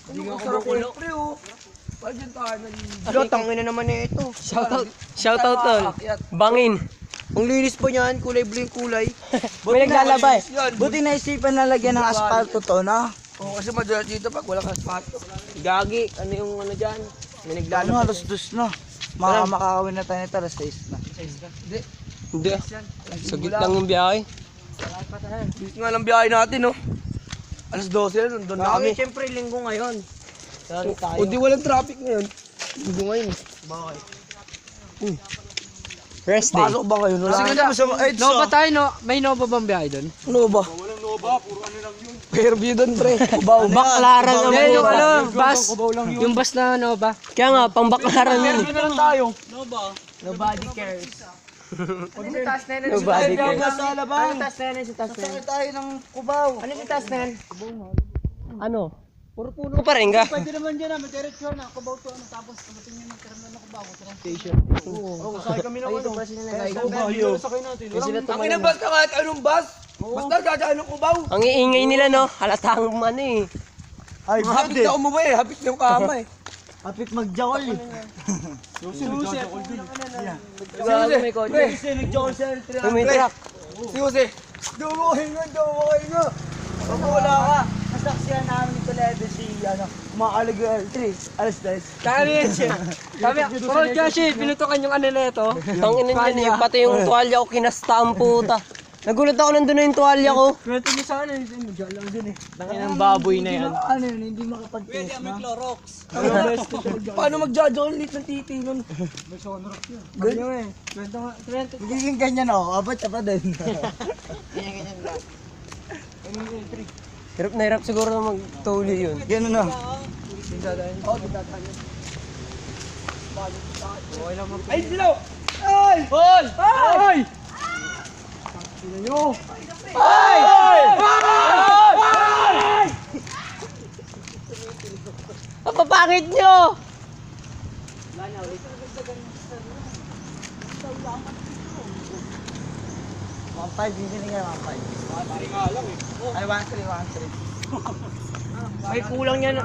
Hindi nga kumukulo. Pre, oh. Pagyan tayo Lo, tangin na naman na ito. Shoutout tol. Bangin. Ang linis pa niyan, kulay blue yung kulay. May naglalaba eh. Buti naisipan na lagyan ng asfalto to, na? Oo, kasi madalas dito pag walang aspato. Gagi, ano yung ano dyan? May Ano, naglalaba. alas 2 na. Makakawin na tayo nito, alas 6 na. Hindi. Sagit lang yung biyahe. Dito nga lang biyahe natin, no? Alas 12 na, nandun na kami. Siyempre, linggo ngayon. Sorry tayo. O di walang traffic ngayon. Hindi ngayon. Bakit? Rest day. Pasok ba kayo? Wala na. Nova tayo, no? May Nova bang biyahe doon? Ano ba? Walang Nova, puro ano lang yun. Fairview doon, pre. Kubaw. Baklaran naman Yung yun. ano, bus. Yung bus na Nova. Kaya nga, pang baklaran yun. Fairview na lang tayo. Nobody cares. Ano si taas na yan? Nobody cares. Nasa Ano alabang. taas na yan? Ano si taas na yan? Sakay tayo ng Cubao. Ano si taas na yan? Ano? Puro puno pa rin ka? Pwede naman dyan na, mag-diretsyo na. Cubao to, ano, tapos tumating yun ng tiramdan ng Cubao. Station. Oo, sakay kami ng ano. Ito pa sila nag-ay. Ang inabas ka kahit anong bus. Basta dadaan ng Kubaw. Ang iingay nila no, halatang ano eh. Ay, Hapit na umuwi eh. Hapit na yung kama eh. Hapit mag-jakol eh. Susi. May kotse. Pre. Tumitrak. Susi. Dumuhin nga. Pag wala ka, nasaksiyan namin ito level si, ano, kumakalag 3, alas 10. Kaya yan siya. Kami, parang kasi, pinutukan yung ano na ito. Ang ina niyan eh, pati yung tuwalya ko kinasta ang puta. Nagulat ako nandun na yung tuwalya ko. Pinuto niyo sa ano, dyan lang din eh. Tangin ng baboy na yan. Ano yun, hindi makapag-test na. Paano mag-judge ulit ng titi nun? Ganyan eh. Magiging ganyan ako, abot siya pa din. Ganyan lang. Hirap na hirap siguro na magtuli yun. Gano'n na. Ay, sila! Ay! Hoy! Hoy! Papapangit nyo! Mga 5, hindi nga mga 5. Ay, 1-3, 1-3. May kulang yan.